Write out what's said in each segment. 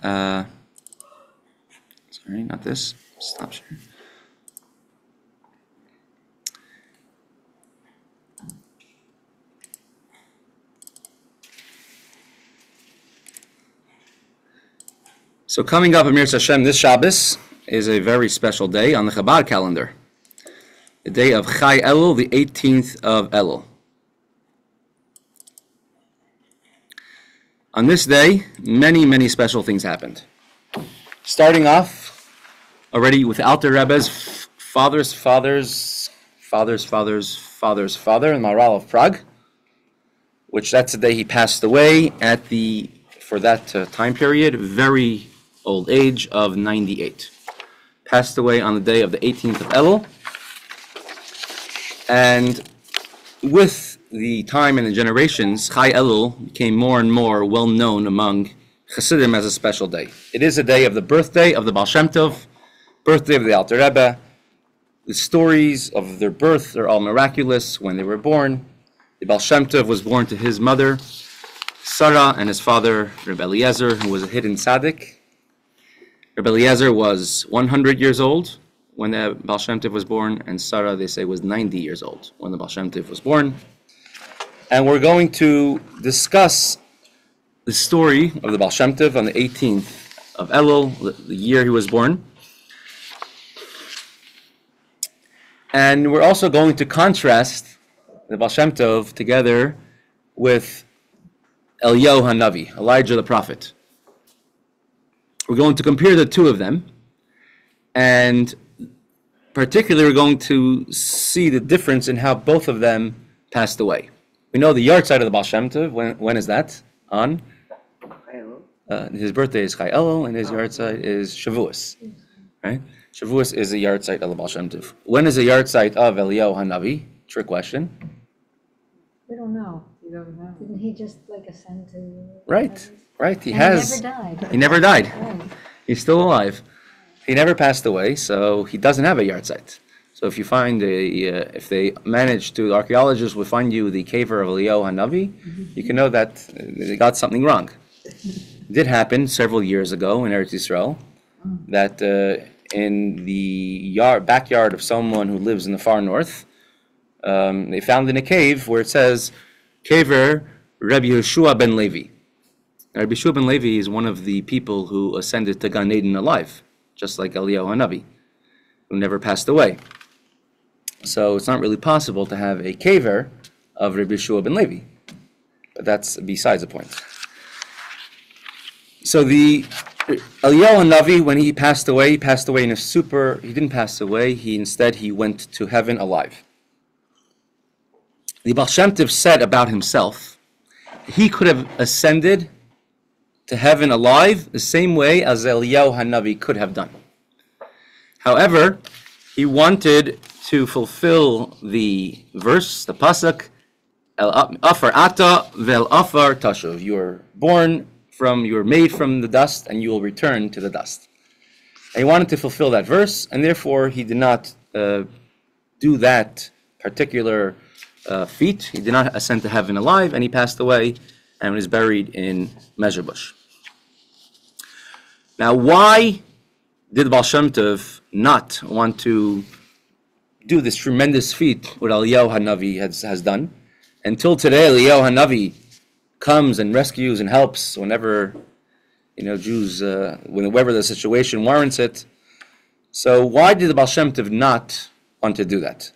Sorry, not this. Stop sharing. So coming up, Amir Hashem, this Shabbos is a very special day on the Chabad calendar. The day of Chai Elul, the 18th of Elul. On this day, many, many special things happened. Starting off already with the Rebbe's father, and Maharal of Prague, which that's the day he passed away for that time period, very old age of 98. Passed away on the day of the 18th of Elul. And with the time and the generations, Chai Elul became more and more well known among Chassidim as a special day. It is a day of the birthday of the Baal Shem Tov, birthday of the Alter Rebbe. The stories of their birth are all miraculous when they were born. The Baal Shem Tov was born to his mother, Sarah, and his father, Rebbe Eliezer, who was a hidden tzaddik. Rebbe Eliezer was 100 years old when the Baal Shem Tov was born, and Sarah, they say, was 90 years old when the Baal Shem Tov was born. And we're going to discuss the story of the Baal Shem Tov on the 18th of Elul, the year he was born. And we're also going to contrast the Baal Shem Tov together with Eliyahu Hanavi, Elijah the prophet. We're going to compare the two of them, and particularly we're going to see the difference in how both of them passed away. We know the yard side of the Baal Shem Tov. When is that? On? His birthday is Chai Elul, and his yard side is Shavuos. Right? Shavuos is the yard site of the Baal Shem Tov. When is the yard site of Eliyahu Hanavi? Trick question. We don't know. You don't know. Didn't he just ascend to? Right. He never died. He never died. Right. He's still alive. He never passed away, so he doesn't have a yard site. So if you find if they manage to, the archaeologists will find you the caver of Eliyahu Hanavi, you can know that they got something wrong. It did happen several years ago in Eretz Yisrael that in the backyard of someone who lives in the far north, they found in a cave where it says, caver Rabbi Yeshua ben Levi. Rabbi Yeshua ben Levi is one of the people who ascended to Gan Eden alive, just like Eliyahu Hanavi, who never passed away. So it's not really possible to have a caver of Rabbi Yeshua ben Levi. But that's besides the point. So the Eliyahu Hanavi, when he passed away in a he didn't pass away, instead he went to heaven alive. The Baal Shem Tov said about himself, he could have ascended to heaven alive the same way as Eliyahu Hanavi could have done. However, he wanted to fulfill the verse, the pasuk, El Afar Ata Vel Afar Tashuv. You are made from the dust, and you will return to the dust. And he wanted to fulfill that verse, and therefore he did not do that particular feat. He did not ascend to heaven alive, and he passed away and was buried in Mezherbush. Now, why did Baal Shem Tov not want to do this tremendous feat what Eliyahu Hanavi has done? Until today, Eliyahu Hanavi comes and rescues and helps whenever Jews, whenever the situation warrants it. So why did the Baal Shem Tov not want to do that?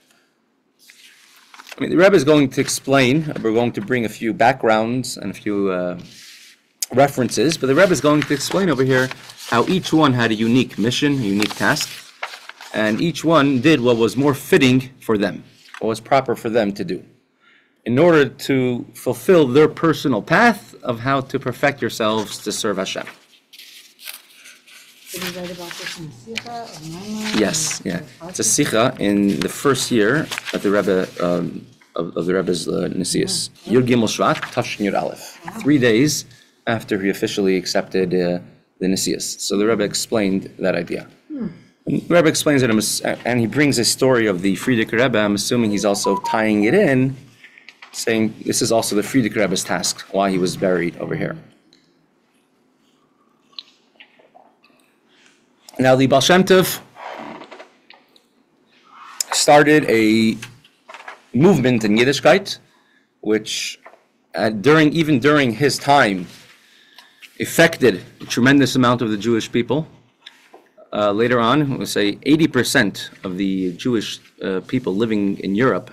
The Rebbe is going to explain. We're going to bring a few backgrounds and a few references, but the Rebbe is going to explain over here how each one had a unique mission, a unique task, and each one did what was more fitting for them, what was proper for them to do, in order to fulfill their personal path of how to perfect yourselves to serve Hashem. Did you write about this in a Sikha or Mama? Yes, yeah. It's a Sikha in the first year of the Rebbe of the Rebbe's Nesius. Yud Gimel Shvat, Tafshin Yud Aleph. 3 days after he officially accepted the Nesius. So the Rebbe explained that idea. The Rebbe explains it, and he brings a story of the Frierdiker Rebbe. I'm assuming he's also tying it in, saying this is also the Frierdiker Rebbe's task, why he was buried over here. Now, the Baal Shem Tov started a movement in Yiddishkeit, which even during his time affected a tremendous amount of the Jewish people. Later on, we'll say 80% of the Jewish people living in Europe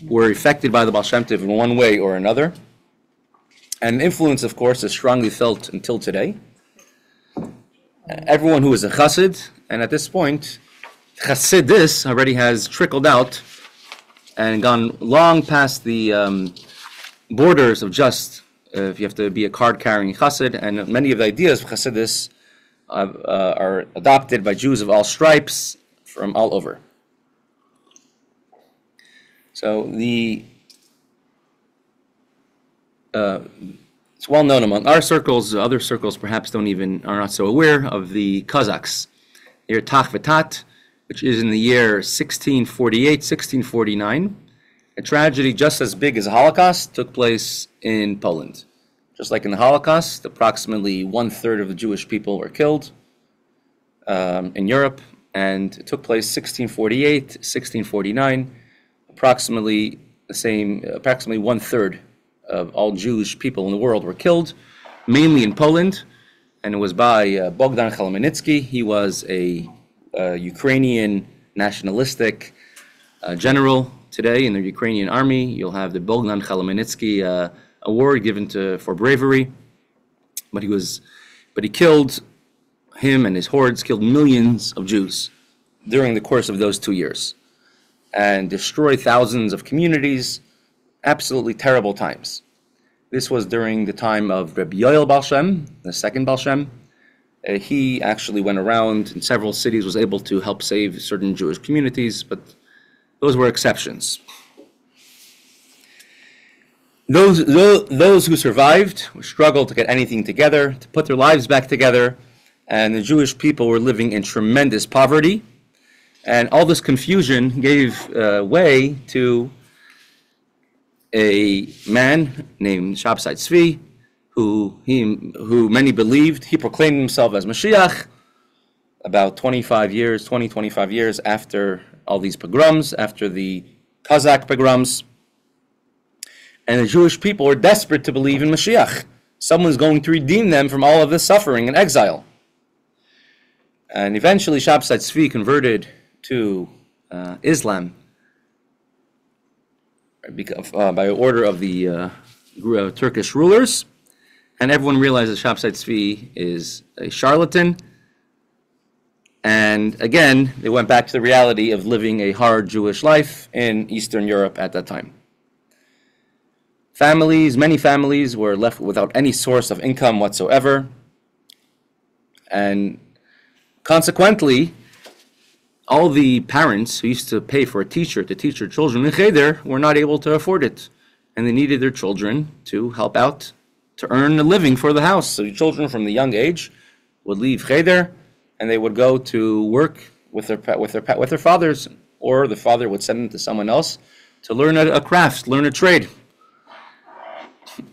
were affected by the Baal Shem Tov in one way or another. And influence, of course, is strongly felt until today. Everyone who is a chassid, and at this point, chassidus already has trickled out and gone long past the borders of just if you have to be a card-carrying chassid, and many of the ideas of chassidus are adopted by Jews of all stripes from all over. So it's well known among our circles. Other circles perhaps are not so aware of the Kazakhs. Near Tach V'Tat, which is in the year 1648, 1649. A tragedy just as big as the Holocaust took place in Poland. Just like in the Holocaust, approximately 1/3 of the Jewish people were killed in Europe, and it took place 1648, 1649. Approximately 1/3 of all Jewish people in the world were killed, mainly in Poland, and it was by Bogdan Khmelnytsky. He was a Ukrainian nationalistic general. Today in the Ukrainian army, you'll have the Bogdan Khmelnytsky award given for bravery. But he killed, him and his hordes killed millions of Jews during the course of those 2 years, and destroyed thousands of communities. Absolutely terrible times. This was during the time of Rebbe Yoel Baal Shem, the second Baal Shem. He actually went around in several cities, was able to help save certain Jewish communities, but those were exceptions. Those who survived struggled to get anything together, to put their lives back together, and the Jewish people were living in tremendous poverty. And all this confusion gave way to a man named Shabtai Tzvi, who many believed, he proclaimed himself as Mashiach about 25 years after all these pogroms, after the Kazakh pogroms. And the Jewish people were desperate to believe in Mashiach. Someone's going to redeem them from all of this suffering and exile. And eventually Shabtai Tzvi converted to Islam by order of the Turkish rulers, and everyone realized that Shabtai Tzvi is a charlatan. And again, they went back to the reality of living a hard Jewish life in Eastern Europe at that time. Many families were left without any source of income whatsoever, and consequently, all the parents who used to pay for a teacher to teach their children in Cheder were not able to afford it, and they needed their children to help out to earn a living for the house. So the children from the young age would leave Cheder, and they would go to work with their fathers, or the father would send them to someone else to learn a craft, learn a trade.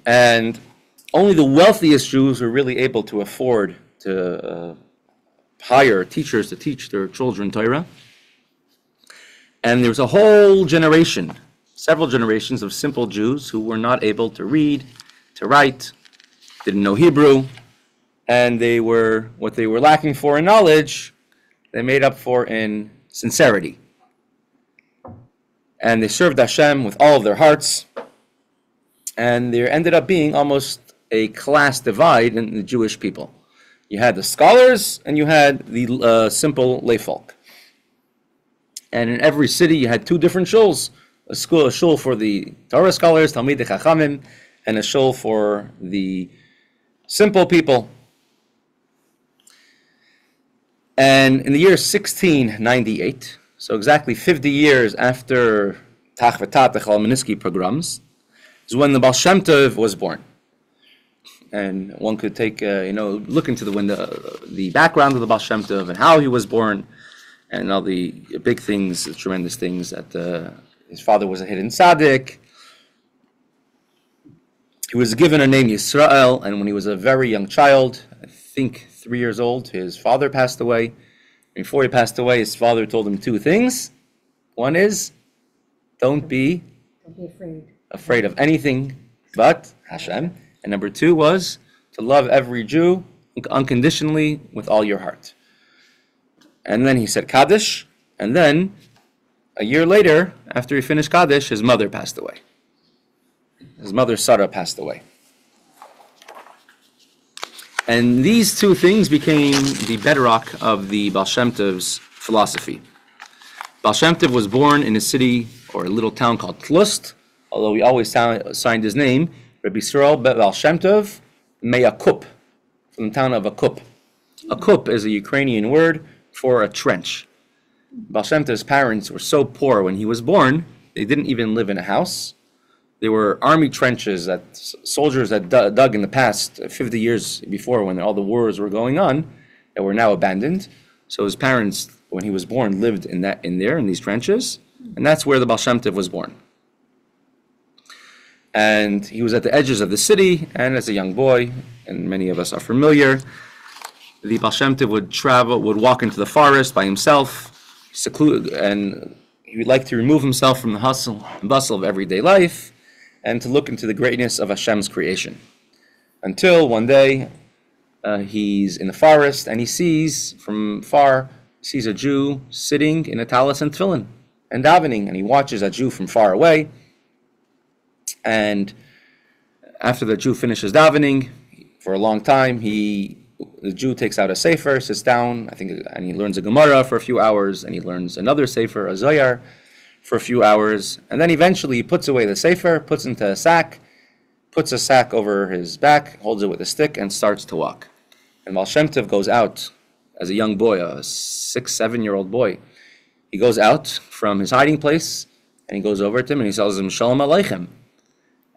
And only the wealthiest Jews were really able to afford to hire teachers to teach their children Torah. And there was a whole generation, several generations of simple Jews who were not able to read, to write, didn't know Hebrew, and what they were lacking for in knowledge, they made up for in sincerity. And they served Hashem with all of their hearts, and there ended up being almost a class divide in the Jewish people. You had the scholars, and you had the simple lay folk. And in every city, you had two different shuls: a shul for the Torah scholars, Talmidei Chachamim, and a shul for the simple people. And in the year 1698, so exactly 50 years after Tach V'Tat, the Khmelnytsky pogroms, is when the Baal Shem Tov was born. And one could take, look into the background of the Baal Shem Tov and how he was born, and all the big things, the tremendous things that his father was a hidden tzaddik. He was given a name Yisrael, and when he was a very young child, I think 3 years old, his father passed away, Before he passed away, his father told him two things. One is, don't be afraid of anything but Hashem. And number two was to love every Jew unconditionally with all your heart. And then he said Kaddish, and then a year later, after he finished Kaddish, his mother passed away. His mother Sarah passed away. And these two things became the bedrock of the Baal Shem Tov's philosophy. Baal Shem Tov was born in a city or a little town called Tlust, although we always signed his name, Rabbi Yisrael Baal Shem Tov Me'akup, from the town of Akup. Akup is a Ukrainian word for a trench. Baal Shem Tov's parents were so poor when he was born, they didn't even live in a house. They were army trenches that soldiers had dug in the past 50 years before when all the wars were going on that were now abandoned. So his parents, when he was born, lived in these trenches, and that's where the Baal Shem Tov was born. And he was at the edges of the city, and as a young boy, and many of us are familiar, the Baal Shem Tov would walk into the forest by himself, secluded, and he would like to remove himself from the hustle and bustle of everyday life, and to look into the greatness of Hashem's creation. Until one day, he's in the forest, and he sees from far, a Jew sitting in a talis and tefillin, and davening, and he watches that Jew from far away. And after the Jew finishes davening, for a long time, the Jew takes out a sefer, sits down, and he learns a Gemara for a few hours, and he learns another sefer, a Zoyar, for a few hours, and then eventually he puts away the sefer, puts it into a sack, puts a sack over his back, holds it with a stick, and starts to walk. And Baal Shem Tov goes out as a young boy, a 6-7-year-old boy. He goes out from his hiding place, and he goes over to him, and he tells him, Shalom Aleichem.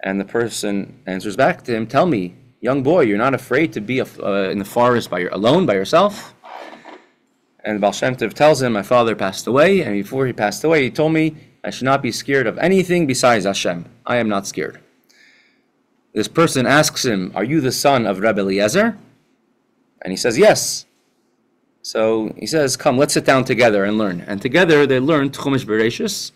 And the person answers back to him, tell me, young boy, you're not afraid to be in the forest alone by yourself? And Baal Shem Tov tells him, my father passed away, and before he passed away, he told me I should not be scared of anything besides Hashem. I am not scared. This person asks him, are you the son of Rebbe Eliezer? And he says, yes. So he says, come, let's sit down together and learn. And together they learned Chumash Bereshis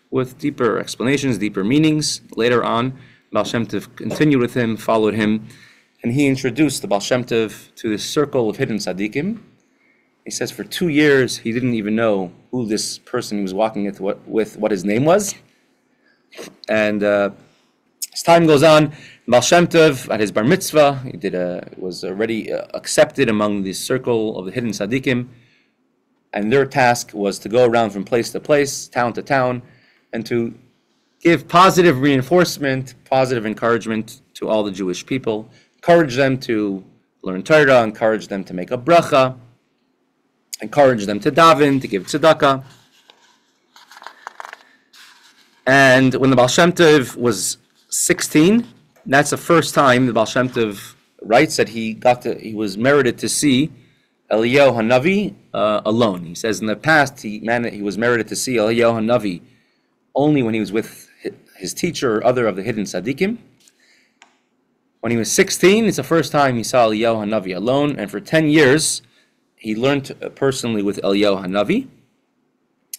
with deeper explanations, deeper meanings. Later on, Baal Shem Tov continued with him, followed him, and he introduced the Baal Shem Tov to this circle of hidden tzaddikim. He says for 2 years he didn't even know who this person he was walking with what his name was. And as time goes on, Baal Shem Tov at his bar mitzvah, was already accepted among the circle of the hidden tzaddikim, and their task was to go around from place to place, town to town, and to give positive reinforcement, positive encouragement to all the Jewish people, encourage them to learn Torah, encourage them to make a bracha, encourage them to daven, to give tzedakah. And when the Baal Shem Tov was 16, that's the first time the Baal Shem Tov writes that he was merited to see Eliyahu Hanavi alone. He says in the past he was merited to see Eliyahu Hanavi only when he was with his teacher or other of the hidden tzaddikim. When he was 16, it's the first time he saw Eliyahu Hanavi alone, and for 10 years he learned personally with Eliyahu Hanavi,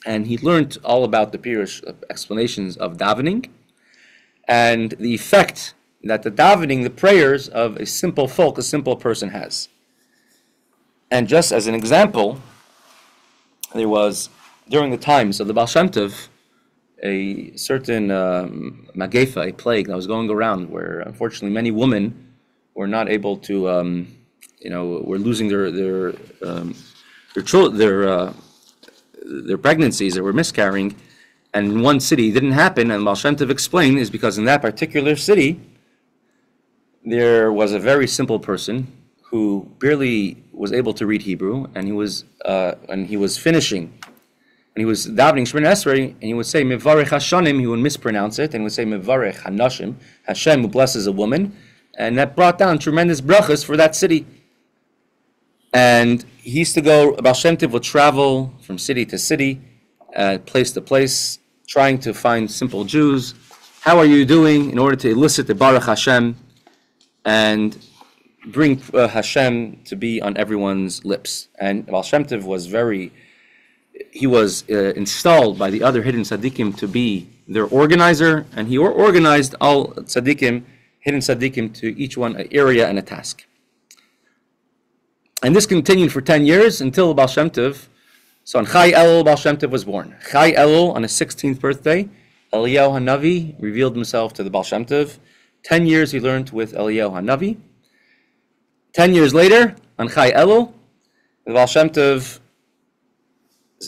and he learned all about the Pirush explanations of davening and the effect that the davening, the prayers of a simple folk, a simple person has. And just as an example, there was, during the times of the Baal Shem Tov, a certain magefa, a plague that was going around where unfortunately many women were not able to, were losing their pregnancies, that were miscarrying, and in one city it didn't happen, and Baal Shem Tov explained is because in that particular city there was a very simple person who barely was able to read Hebrew, and he was finishing, and he was davening Shemini Esrei, and he would say Mevarech Hashanim, he would mispronounce it, and he would say Mevarech Hanashim, Hashem who blesses a woman, and that brought down tremendous brachas for that city. And he used to go, Baal Shem Tov would travel from city to city, place to place, trying to find simple Jews. How are you doing? In order to elicit the Baruch Hashem. And bring Hashem to be on everyone's lips. And Baal Shem Tov was installed by the other hidden tzaddikim to be their organizer, and he organized all tzaddikim, hidden tzaddikim, to each one an area and a task. And this continued for 10 years until Baal Shem Tov. So on Chai Elul, Baal Shem Tov was born. Chai Elul, on his 16th birthday, Eliyahu Hanavi revealed himself to the Baal Shem Tov. 10 years he learned with Eliyahu Hanavi. 10 years later, on Chai Elul, the Baal Shem Tov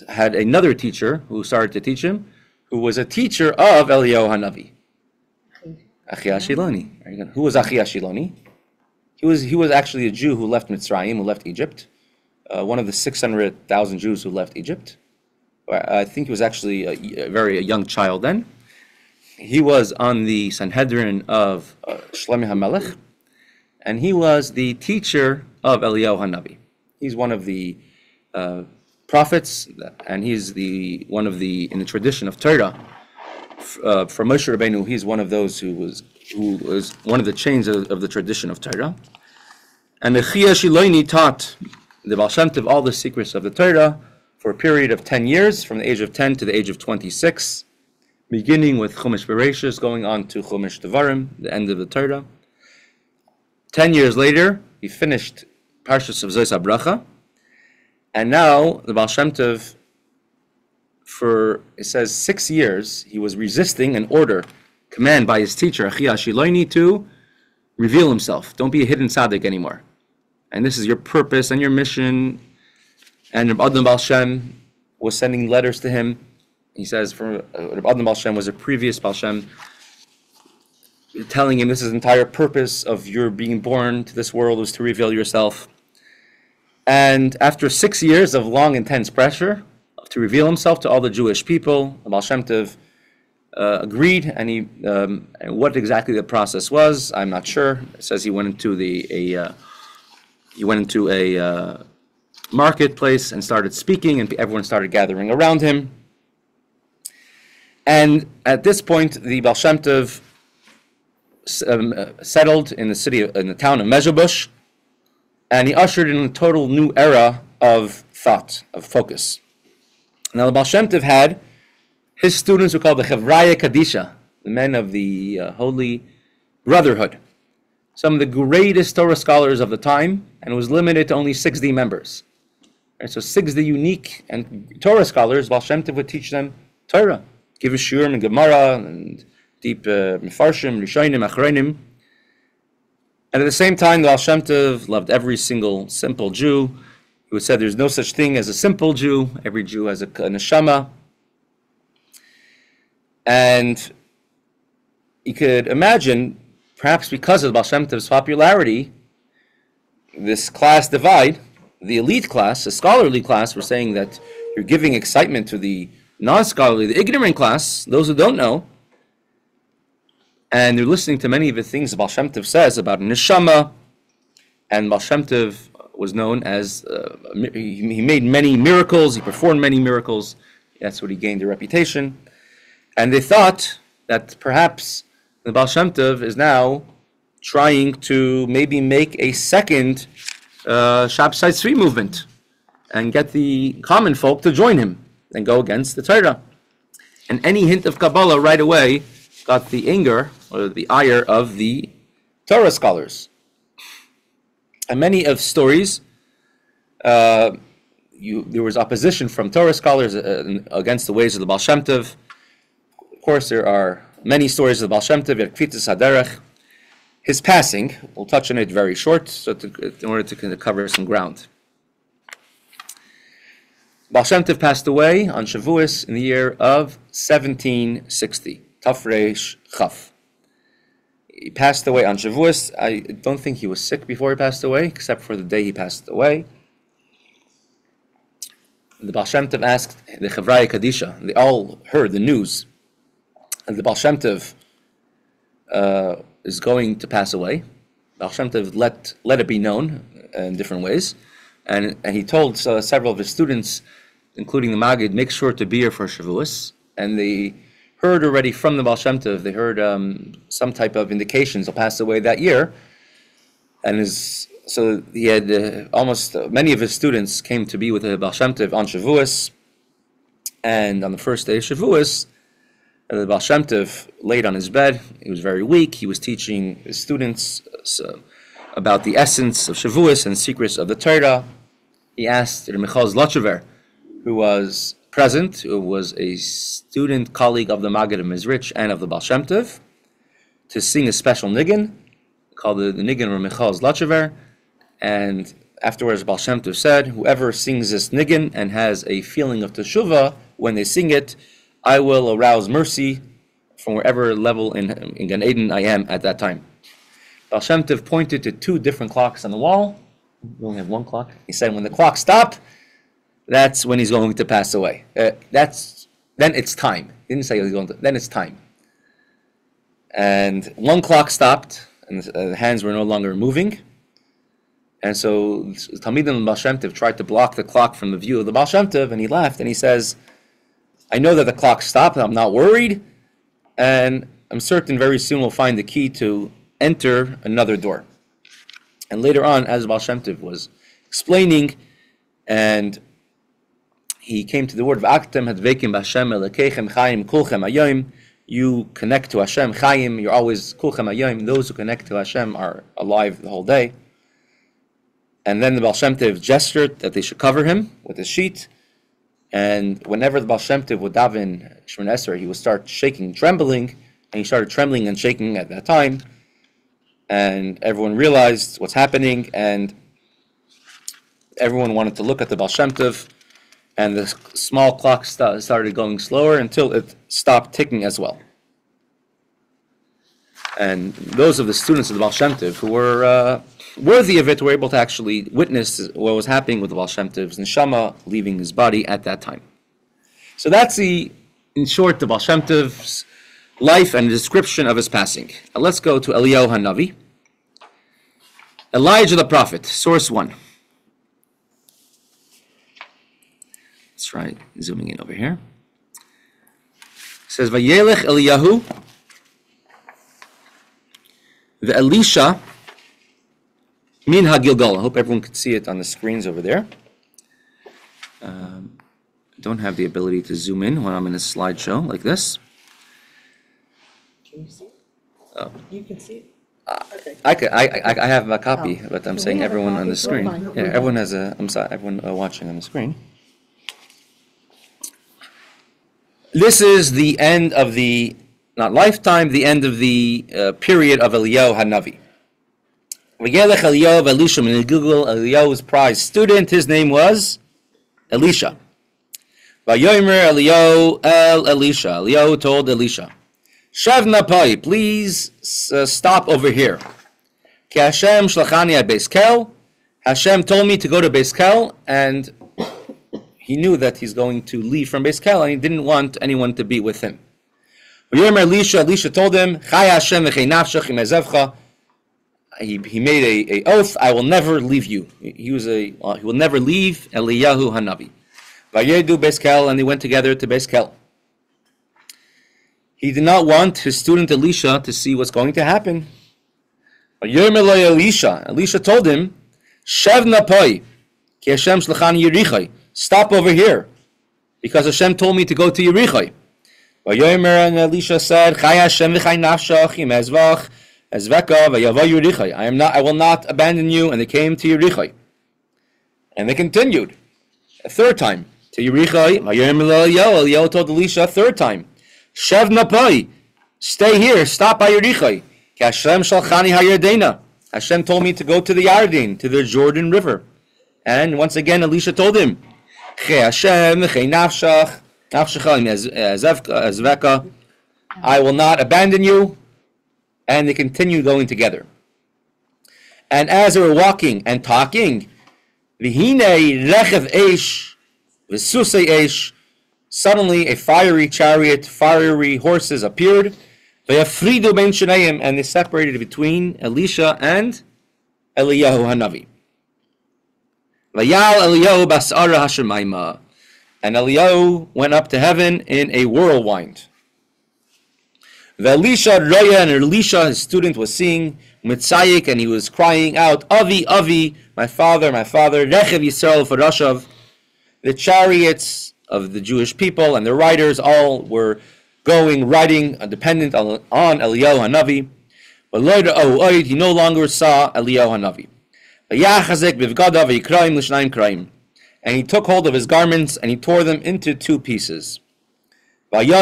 had another teacher who started to teach him, who was a teacher of Eliyahu Hanavi. Achi Ashiloni. Who was Achi Ashiloni? He was actually a Jew who left Mitzrayim, who left Egypt. One of the 600,000 Jews who left Egypt. I think he was actually a very young child then. He was on the Sanhedrin of Shlomo HaMelech, and he was the teacher of Eliyahu Hanavi. He's one of the prophets, and he's in the tradition of Torah. From Moshe Rabbeinu, he's one of those who was one of the chains of the tradition of Torah. And the Chia Shiloini taught the Baal Shem Tov all the secrets of the Torah for a period of 10 years, from the age of 10 to the age of 26, beginning with Chumash Bereshis, going on to Chumash Devarim, the end of the Torah. 10 years later, he finished Parshas of Zos HaBracha, and now the Baal Shem Tov, for, it says, 6 years, he was resisting an order, command by his teacher, Achia Shiloini, to reveal himself. Don't be a hidden tzaddik anymore. And this is your purpose and your mission. And Rebbe Adam Baal Shem was sending letters to him. He says, Rebbe Adam Baal Shem was a previous Baal Shem, telling him this is the entire purpose of your being born to this world was to reveal yourself. And after 6 years of long, intense pressure to reveal himself to all the Jewish people, the Baal Shem Tov agreed, and what exactly the process was, I'm not sure. It says he went into a marketplace and started speaking, and everyone started gathering around him. And at this point, the Baal Shem Tov settled in the town of Mezhebush, and he ushered in a total new era of thought, of focus. Now, the Baal Shem Tov had his students were called the Chevraya Kadisha, the men of the Holy Brotherhood, some of the greatest Torah scholars of the time, and it was limited to only 60 members. Right, so 60 unique and Torah scholars, Baal Shem Tov would teach them Torah, give a Shiur and Gemara and deep Mefarshim, Rishonim, Achronim. And at the same time, the Baal Shem Tov loved every single simple Jew. He would say there's no such thing as a simple Jew. Every Jew has a neshama. And you could imagine, perhaps because of Baal Shem Tov's popularity, this class divide, the elite class, the scholarly class, were saying that you're giving excitement to the non-scholarly, the ignorant class, those who don't know, and they're listening to many of the things Baal Shem Tov says about neshama, and Baal Shem Tov was known as, he made many miracles, he performed many miracles, that's what he gained a reputation. And they thought that perhaps the Baal Shem Tov is now trying to maybe make a second Shabtai Tzvi movement and get the common folk to join him and go against the Torah. And any hint of Kabbalah right away got the anger or the ire of the Torah scholars. And many of stories, there was opposition from Torah scholars against the ways of the Baal Shem Tov. Of course, there are many stories of the Baal Shem Tov, Kvitas Haderech. His passing, we'll touch on it very short, in order to cover some ground. Baal Shem Tov passed away on Shavuos in the year of 1760, Tafresh Chaf. He passed away on Shavuos. I don't think he was sick before he passed away, except for the day he passed away. The Baal Shem Tov asked the Chevraya Kadisha, they all heard the news, and the Baal Shem Tov is going to pass away. Baal Shem Tov let it be known in different ways, and he told several of his students, including the Maggid, make sure to be here for Shavuos. And they heard already from the Baal Shem Tov, they heard some type of indications he'll pass away that year. And so he had almost many of his students came to be with the Baal Shem Tov on Shavuos. And on the first day of Shavuos, the Baal Shem Tov laid on his bed. He was very weak. He was teaching his students about the essence of Shavuos and secrets of the Torah. He asked Michal Zlochever, who was present, who was a student colleague of the Maggid of Mizrich and of the Baal Shem Tov, to sing a special niggin called the niggin of Michal Zlochever. And afterwards, Baal Shem Tov said, whoever sings this niggin and has a feeling of teshuvah when they sing it, I will arouse mercy from wherever level in Gan Eden I am at that time. Baal Shem Tov pointed to two different clocks on the wall. We only have one clock. He said, when the clock stopped, that's when he's going to pass away. Then it's time. He didn't say he's going to. Then it's time. And one clock stopped, and the hands were no longer moving. And so Talmidim and Baal Shem Tov tried to block the clock from the view of the Baal Shem Tov, and he laughed and he says, I know that the clock stopped, I'm not worried, and I'm certain very soon we'll find the key to enter another door. And later on, as Baal Shem Tov was explaining, and he came to the word of Aktem Hadvekim B'Hashem Elekechem Chaim Kulchem Hayom. You connect to Hashem, Chaim. You're always Kulchem Hayom. Those who connect to Hashem are alive the whole day. And then the Baal Shem Tov gestured that they should cover him with a sheet. And whenever the Baal Shem Tov would daven Shemoneh Esrei, he would start shaking, trembling, and he started trembling and shaking at that time. And everyone realized what's happening, and everyone wanted to look at the Baal Shem Tov. And the small clock started going slower until it stopped ticking as well. And those of the students of the Baal Shem Tov who were worthy of it were able to actually witness what was happening with the Baal Shem Tov's neshama leaving his body at that time. So that's in short, the Baal Shem Tov's life and a description of his passing. Now let's go to Eliyahu Hanavi. Elijah the prophet, source 1. Let's try zooming in over here. It says, Vayelech Eliyahu ve'Elisha min ha-Gilgal. I hope everyone can see it on the screens over there. I don't have the ability to zoom in when I'm in a slideshow like this. Can you see it? Oh. You can see it? Okay. I have a copy, but I'm So saying we have a everyone on copy. the screen. We're fine. Yeah, We're everyone fine. has a. I'm sorry, everyone watching on the screen. This is the end of the, not lifetime, the end of the period of Eliyahu Hanavi. V'yelech Eliyahu v'Elisha min Gilgal. Eliyahu's prized student, his name was Elisha. Vayomer Eliyahu el Elisha. Eliyahu told Elisha, Shav napai, please stop over here. Ki Hashem shlachani at Beis Kel. Hashem told me to go to Beis Kel, and he knew that he's going to leave from Beis Kel, and he didn't want anyone to be with him. Elisha told him, Chai Hashem v'chei nafshach im ezevcha. He made a oath, I will never leave you. He will never leave Eliyahu Hanavi. Vayedu Beis Kel, and they went together to Beis Kel. He did not want his student Elisha to see what's going to happen. Elisha told him, Shev napai, ki Hashem shlachani Yerichai. Stop over here, because Hashem told me to go to Yerichai. And Elisha said, Chai Hashem v'chai nafshach im ezvach ezveka v'yavo Yerichai. I will not abandon you. And they came to Yerichai. And they continued a third time to Yerichai. Eliyahu told Elisha a third time, Shev napai, stay here, stop by Yerichai. Ki Hashem shalchani hayardena. Hashem told me to go to the Yarden, to the Jordan River. And once again, Elisha told him, I will not abandon you. And they continued going together. And as they were walking and talking, suddenly a fiery chariot, fiery horses appeared, and they separated between Elisha and Eliyahu Hanavi. And Eliyahu went up to heaven in a whirlwind. And Elisha, his student, was seeing Mitzayik, and he was crying out, Avi, Avi, my father, Rechev Yisrael Farashav. The chariots of the Jewish people and the riders all were riding, dependent on Eliyahu Hanavi. But he no longer saw Eliyahu Hanavi. And he took hold of his garments and he tore them into two pieces. He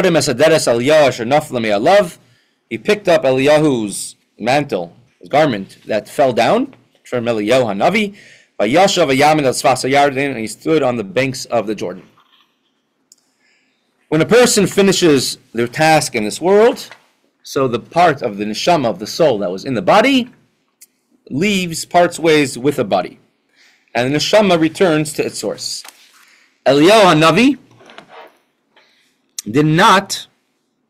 picked up Eliyahu's mantle, his garment that fell down from Eliyahu Hanavi, and he stood on the banks of the Jordan. When a person finishes their task in this world, so the part of the neshama, of the soul that was in the body, parts ways with the body. And the neshama returns to its source. Eliyahu Hanavi did not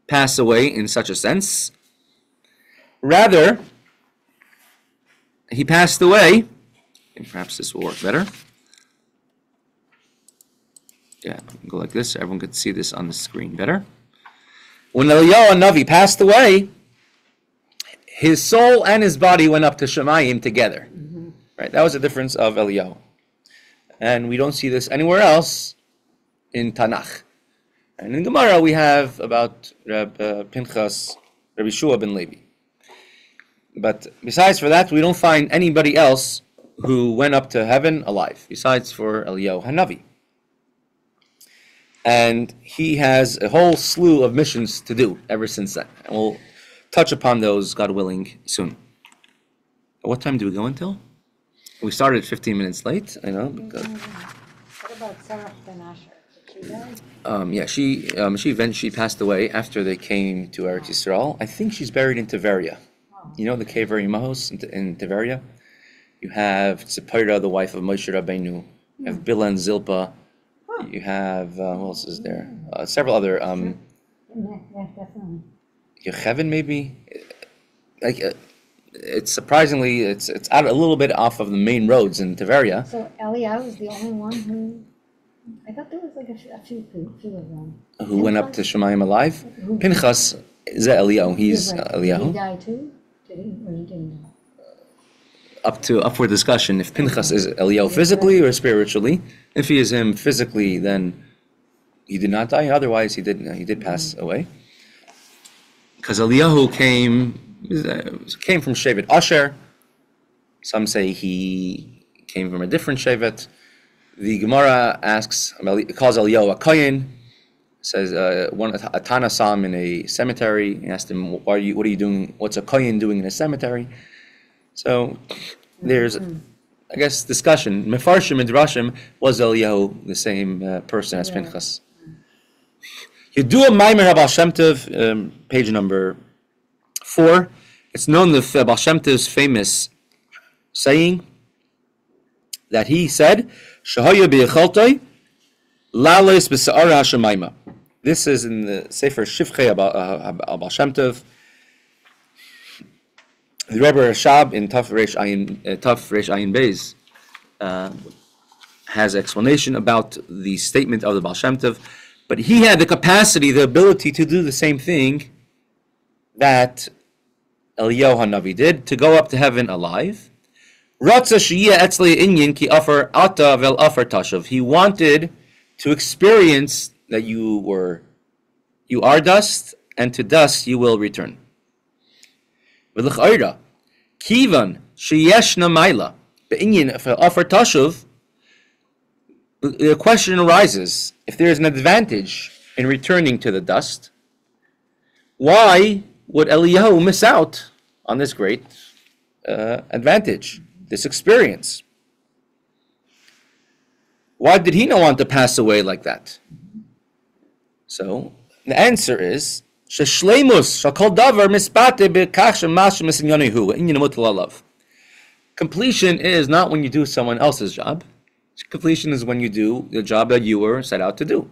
pass away in such a sense. Rather, he passed away, and perhaps this will work better. Yeah, go like this so everyone could see this on the screen better. When Eliyahu Hanavi passed away, his soul and his body went up to Shemayim together. Mm-hmm. Right? That was the difference of Eliyahu. And we don't see this anywhere else in Tanakh. And in Gemara we have about Pinchas, Rabbi Shua ben Levi. But besides for that, we don't find anybody else who went up to heaven alive, besides for Eliyahu Hanavi. And he has a whole slew of missions to do ever since then. And we'll touch upon those, God willing, soon. What time do we go until? We started 15 minutes late, I know. Because, What about Sarah ben Asher? Did she die? She passed away after they came to Eretz Yisrael. I think she's buried in Tiberia. Oh. You know the cave Mahos in Tiberia? You have Tzipora, the wife of Moshe Rabbeinu. You have Bila and Zilpa. You have, who else is there? Several other, Yeah, definitely. Yocheved maybe? It's surprisingly, it's out a little bit off of the main roads in Tiberia. So Eliyahu was the only one who, I thought there was like a few of them. Who went up to Shemayim alive? Pinchas is Eliyahu. He's Eliyahu. Did he die too? Did he? Or he didn't die? Up for discussion. If Pinchas is Eliyahu physically or spiritually. If he is him physically, then he did not die. Otherwise, he did pass away. Because Eliyahu came from Shevet Asher. Some say he came from a different Shevet. The Gemara calls Eliyahu a Kohen. Says a Tana saw him in a cemetery. He asked him, "What are you doing? What's a Kohen doing in a cemetery?" So there's, I guess, discussion. Mefarshim and Drashim, was Eliyahu the same person as Pinchas? Yedua Maimer Baal Shem Tov, page number 4. It's known of Baal Shem Tov's famous saying that he said, "Shahaya b'yechaltoi, lales b'sa'ara hashemayma." This is in the Sefer Shivchei Baal Shem Tov. The Rebbe Rashab in Taf Reish Ayin Beis has explanation about the statement of the Baal Shem Tov, but he had the capacity, the ability to do the same thing that Eliyahu Hanavi did, to go up to heaven alive. He wanted to experience that you are dust, and to dust you will return. Kivan sheyeshna maila be'inyan afar tashuv. The question arises: if there is an advantage in returning to the dust, why would Eliyahu miss out on this great advantage, this experience? Why did he not want to pass away like that? So the answer is, completion is not when you do someone else's job. Completion is when you do the job that you were set out to do,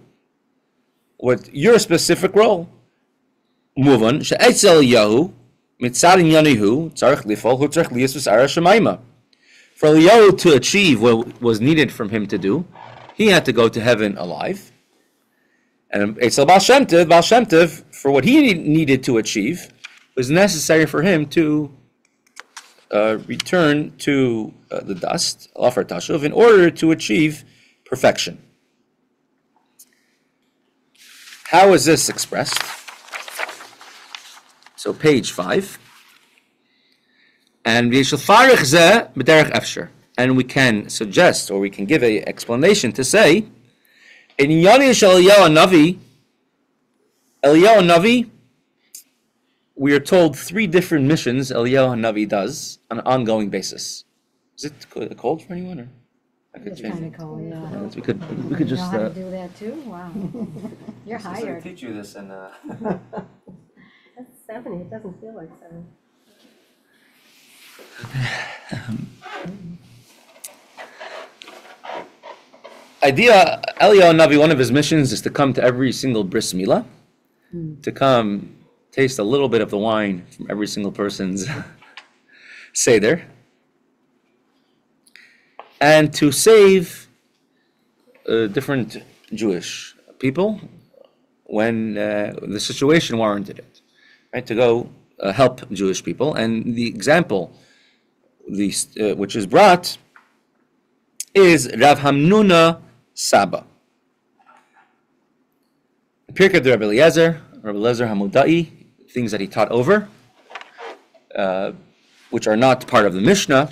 with your specific role. Move on. For Eliyahu to achieve what was needed from him to do, he had to go to heaven alive. And Baal Shem Tov, for what he needed to achieve, was necessary for him to return to the dust, Lafar Tashuv, in order to achieve perfection. How is this expressed? So page 5. And we can suggest, or we can give an explanation to say, in Eliyahu Hanavi, we are told 3 different missions Eliyahu Hanavi does on an ongoing basis. Is it cold for anyone? Or I could It's change kind it. of cold, yeah. We could just You know how to do that too? Wow. You're hired. teach you this and That's 70, it doesn't feel like 7. idea, Eliyahu Hanavi, one of his missions is to come to every single bris milah, to come taste a little bit of the wine from every single person's seder, and to save different Jewish people when the situation warranted it, right? To go help Jewish people. And the example which is brought is Rav Hamnuna Saba. The Pirkei of Rabbi Eliezer Hamudai, things that he taught over, which are not part of the Mishnah.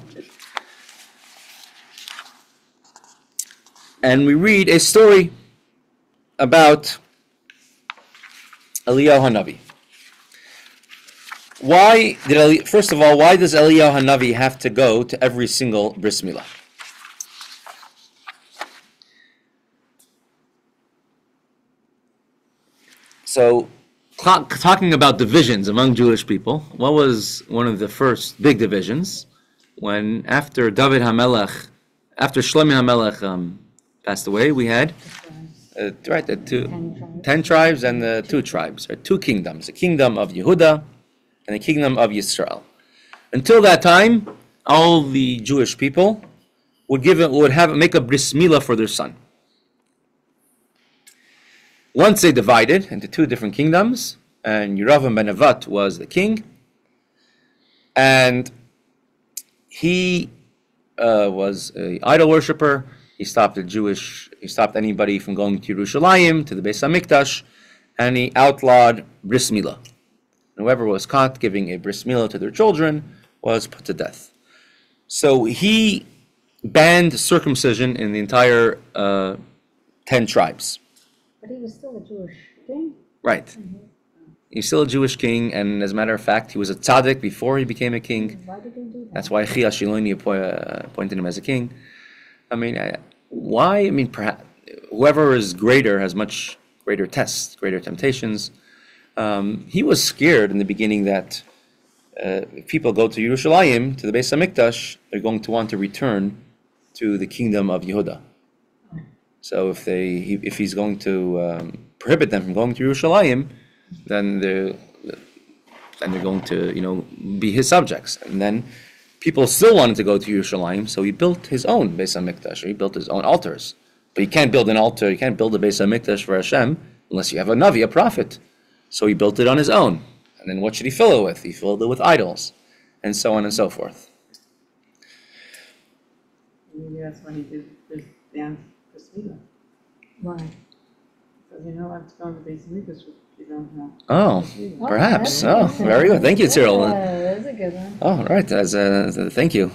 And we read a story about Eliyahu Hanavi. First of all, why does Eliyahu Hanavi have to go to every single bris milah? So, talking about divisions among Jewish people, what was one of the first big divisions when after Shlomo HaMelech passed away, we had the 10 tribes and the 2 tribes, right? 2 kingdoms, the kingdom of Yehuda and the kingdom of Yisrael. Until that time, all the Jewish people would make a bris milah for their son. Once they divided into 2 different kingdoms, and Yeravam ben Nevat was the king, and he was an idol worshiper. He stopped anybody from going to Yerushalayim, to the Beis HaMikdash, and he outlawed bris milah. Whoever was caught giving a bris milah to their children was put to death. So he banned circumcision in the entire 10 tribes. But he was still a Jewish king. Right. Mm-hmm. He's still a Jewish king, and as a matter of fact, he was a tzaddik before he became a king. Why did he do that? That's why Chia Shiloni appointed him as a king. I mean, why? I mean, perhaps whoever is greater has much greater tests, greater temptations. He was scared in the beginning that if people go to Yerushalayim, to the Beis HaMikdash, they're going to want to return to the kingdom of Yehuda. So if he's going to prohibit them from going to Yerushalayim, then they're going to be his subjects. And then people still wanted to go to Yerushalayim, so he built his own Beis HaMikdash, or he built his own altars. But you can't build an altar, you can't build a Beis HaMikdash for Hashem unless you have a Navi, a prophet. So he built it on his own. And then what should he fill it with? He filled it with idols, and so on and so forth. Maybe that's why he did this dance for Sweden. Why? Because you're not allowed to go to the Beis HaMikdash if you don't have. Oh, perhaps. that's Oh, very good. Thank you, Cyril. That's a good one. Oh, right. Thank you.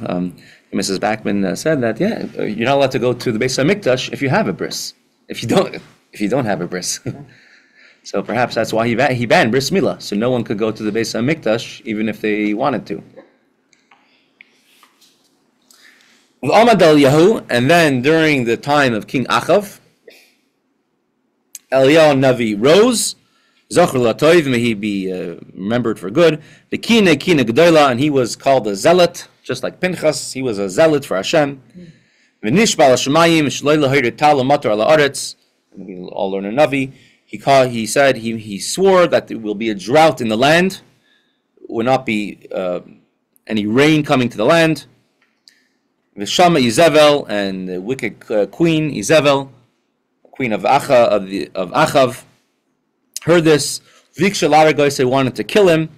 Mrs. Backman said that. Yeah, you're not allowed to go to the Beis HaMikdash if you have a bris. If you don't have a bris. So perhaps that's why he banned bris milah, so no one could go to the Beis HaMikdash even if they wanted to. Eliyahu, and then during the time of King Achav, Eliyahu Navi rose, Zachar Latoiv, may he be remembered for good, the Kina Gedola, and he was called a zealot, just like Pinchas, he was a zealot for Hashem. V'nishbal Hashemayim, Shloi Lahir Tal Matar Ala Aretz, and we all learn a Navi. He said he swore that there will be a drought in the land, will not be any rain coming to the land. V'shama Izevel, and the wicked queen Izevel, queen of Achav, heard this. Viksha Laragois, they wanted to kill him.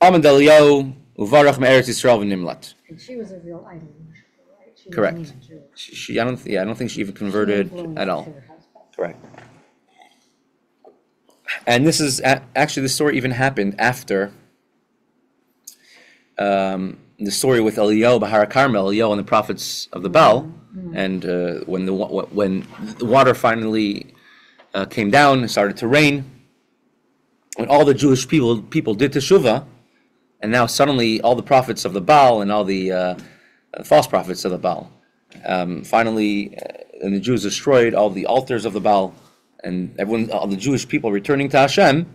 Amad Eliyahu Uvarach me'eretz Yisrael v'nimlat. And she was a real idol worshiper, right? She Correct. wasn't even Jewish. I don't think she even converted at all. Correct. And this is actually the story even happened after the story with Eliyahu Bahar Carmel, Eliyahu and the prophets of the Baal, and when the water finally came down and started to rain, when all the Jewish people did teshuvah, and now suddenly all the prophets of the Baal and all the false prophets of the Baal, finally, and the Jews destroyed all the altars of the Baal, and all the Jewish people returning to Hashem.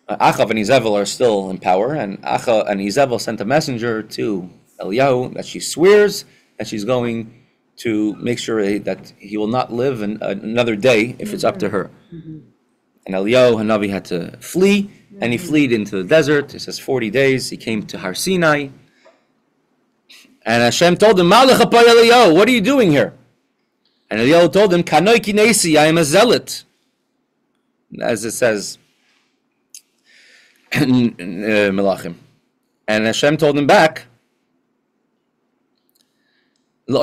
Achav and Izebel are still in power, and Achav and Izebel sent a messenger to Eliyahu that she swears that she's going to make sure that he will not live another day if it's up to her. And Eliyahu Hanavi had to flee, and he fled into the desert. It says 40 days. He came to Har Sinai, and Hashem told him, "Malach hapay Eliyahu, what are you doing here?" And Eliyahu told him, "Kanoi kinesi, I am a zealot," as it says in Melachim. And Hashem told him back, you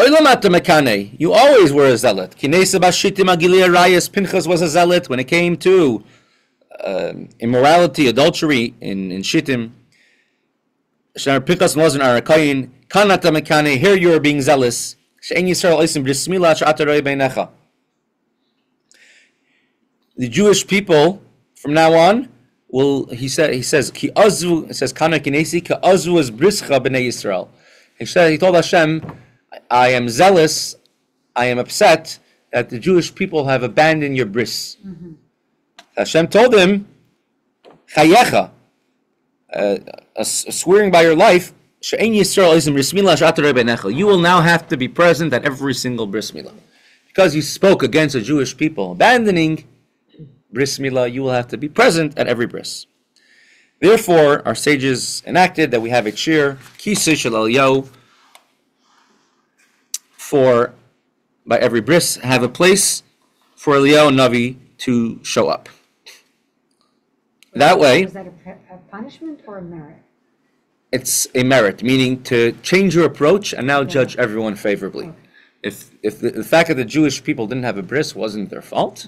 always were a zealot. Pinchas was a zealot when it came to immorality, adultery in Shittim. Pinchas wasn't Arakayin. Here you are being zealous. The Jewish people from now on he says ki azvu, it says kana kinesi ka azvu is brischa b'nei Yisrael. He told Hashem, I am zealous, I am upset that the Jewish people have abandoned your bris. Hashem told him, chayecha, swearing by your life, she'en Yisrael ism bris milah she'atarei b'necha. You will now have to be present at every single bris milah. Because you spoke against the Jewish people abandoning bris milah, you will have to be present at every bris. Therefore, our sages enacted that we have a shiur, kisei shel Eliyahu, for by every bris have a place for Eliyahu Navi to show up. That way, is that a punishment or a merit? It's a merit, meaning to change your approach and now judge everyone favorably. If the fact that the Jewish people didn't have a bris wasn't their fault,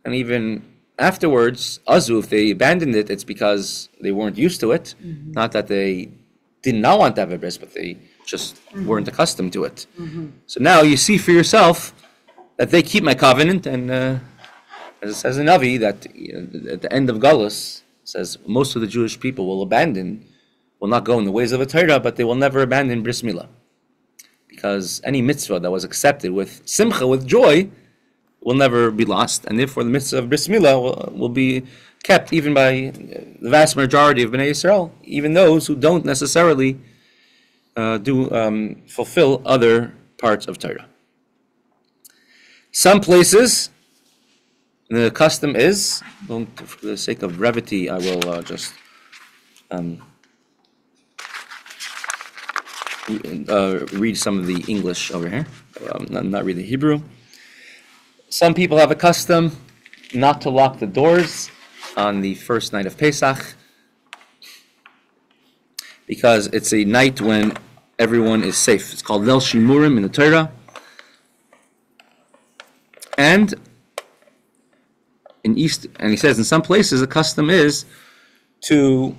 and even afterwards, azu, if they abandoned it, it's because they weren't used to it. Not that they did not want to have a bris, but they just weren't accustomed to it. So now you see for yourself that they keep my covenant, and as it says in Navi, that at the end of Galus, it says most of the Jewish people will not go in the ways of a Torah, but they will never abandon bris milah. Because any mitzvah that was accepted with simcha, with joy, will never be lost, and therefore the mitzvah of bris milah will be kept even by the vast majority of Bnei Yisrael, even those who don't necessarily fulfill other parts of Torah. Some places, the custom is, for the sake of brevity, I will just read some of the English over here, not read the Hebrew. Some people have a custom not to lock the doors on the first night of Pesach because it's a night when everyone is safe. It's called Leil Shimurim in the Torah. And he says in some places the custom is to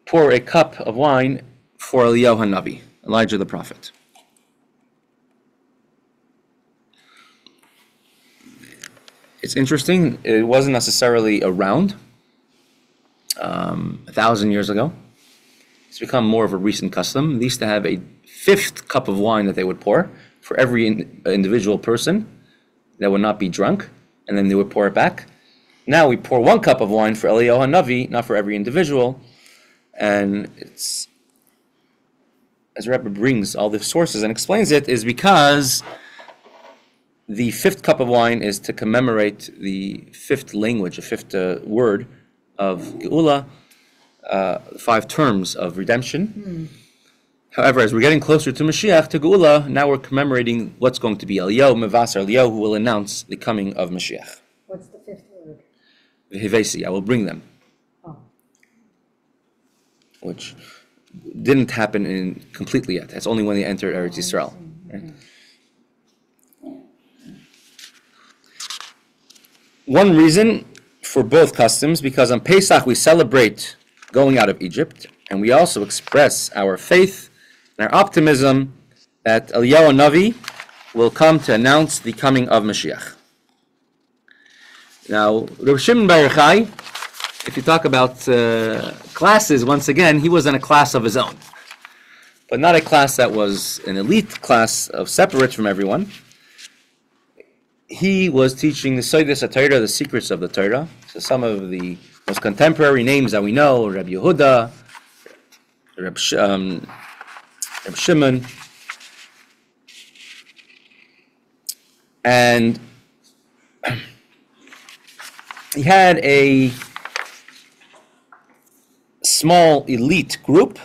pour a cup of wine for Eliyahu Hanavi, Elijah the prophet. It's interesting, it wasn't necessarily around 1,000 years ago. It's become more of a recent custom. They used to have a 5th cup of wine that they would pour for every individual person that would not be drunk, and then they would pour it back. Now we pour 1 cup of wine for Eliyahu Hanavi, not for every individual. And it's, as Rebbe brings all the sources and explains it, is because the 5th cup of wine is to commemorate the 5th language, the 5th word of Geula, 5 terms of redemption. However, as we're getting closer to Mashiach, to Geula, now we're commemorating what's going to be Eliyahu, Mevasar Eliyahu, who will announce the coming of Mashiach. What's the 5th word? V'hivesi, I will bring them. Oh. Which didn't happen completely yet. That's only when they entered Eretz Yisrael. Right? One reason for both customs, because on Pesach we celebrate going out of Egypt, and we also express our faith and our optimism that Eliyahu Hanavi will come to announce the coming of Mashiach. Now, Rebbe Shimon Bar Yochai, if you talk about classes, once again, he was in a class of his own, but not a class that was an elite class of separate from everyone. He was teaching the Soides HaTorah, the secrets of the Torah. So some of the most contemporary names that we know, Rabbi Yehuda, Rabbi Shimon, and he had a small elite group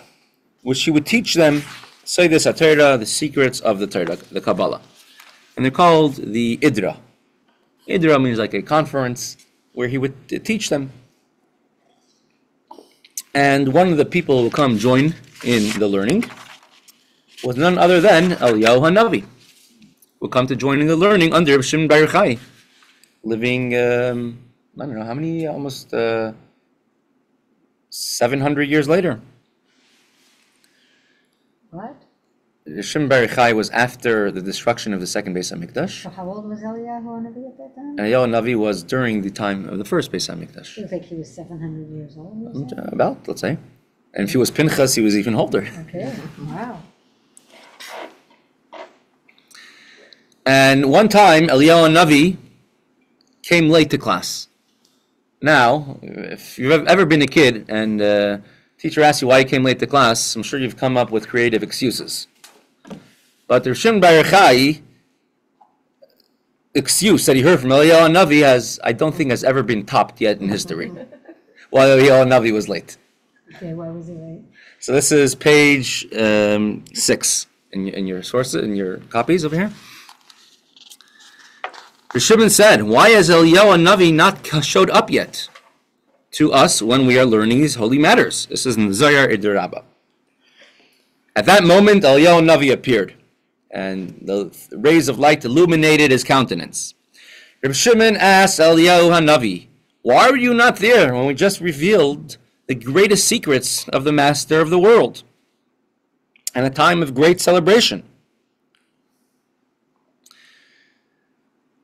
which he would teach them Soides HaTorah, the secrets of the Torah, the Kabbalah. And they're called the Idra. Idra means like a conference where he would teach them. And one of the people who come join in the learning was none other than Eliyahu Hanavi, who come to join in the learning under Shimon Bar Yochai, living, I don't know how many, almost 700 years later. What? Shimon Bar Yochai was after the destruction of the second Beis HaMikdash. So how old was Eliyahu Hanavi at that time? Eliyahu Hanavi was during the time of the first Beis HaMikdash. It was like he was 700 years old. About, let's say. And if he was Pinchas, he was even older. Okay, wow. And one time, Eliyahu Hanavi came late to class. Now, if you've ever been a kid and teacher asks you why you came late to class, I'm sure you've come up with creative excuses. But the Shimon Bar Yochai excuse that he heard from Eliyahu Hanavi I don't think has ever been topped yet in history. While Eliyahu Hanavi was late. Okay, why was he late? So this is page 6 in your sources, in your copies over here. The Shimon said, "Why has Eliyahu Hanavi not showed up yet to us when we are learning these holy matters?" This is in the Zohar Idur Rabbah. At that moment, Eliyahu Hanavi appeared, and the rays of light illuminated his countenance. Rebbe Shimon asked Eliyahu Hanavi, "Why were you not there when we just revealed the greatest secrets of the Master of the world, and a time of great celebration?"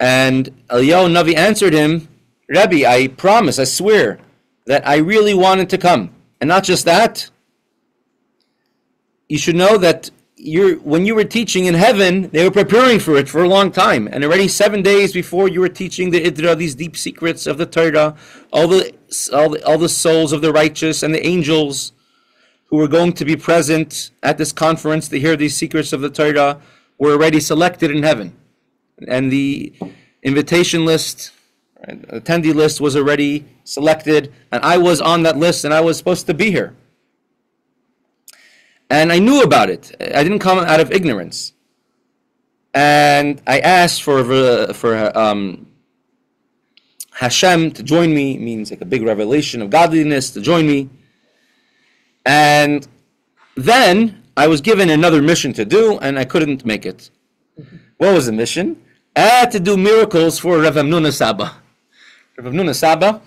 And Eliyahu Hanavi answered him, "Rebbe, I promise, I swear, that I really wanted to come. And not just that, you should know that when you were teaching in heaven, they were preparing for it for a long time. And already 7 days before you were teaching the Idra, these deep secrets of the Torah, all the souls of the righteous and the angels who were going to be present at this conference to hear these secrets of the Torah were already selected in heaven. And the invitation list, right, attendee list was already selected, and I was on that list, and I was supposed to be here. And I knew about it. I didn't come out of ignorance. And I asked for Hashem to join me, means like a big revelation of godliness to join me. And then I was given another mission to do, and I couldn't make it. What was the mission? I had to do miracles for Rav Hamnuna Saba. Rav Hamnuna Saba,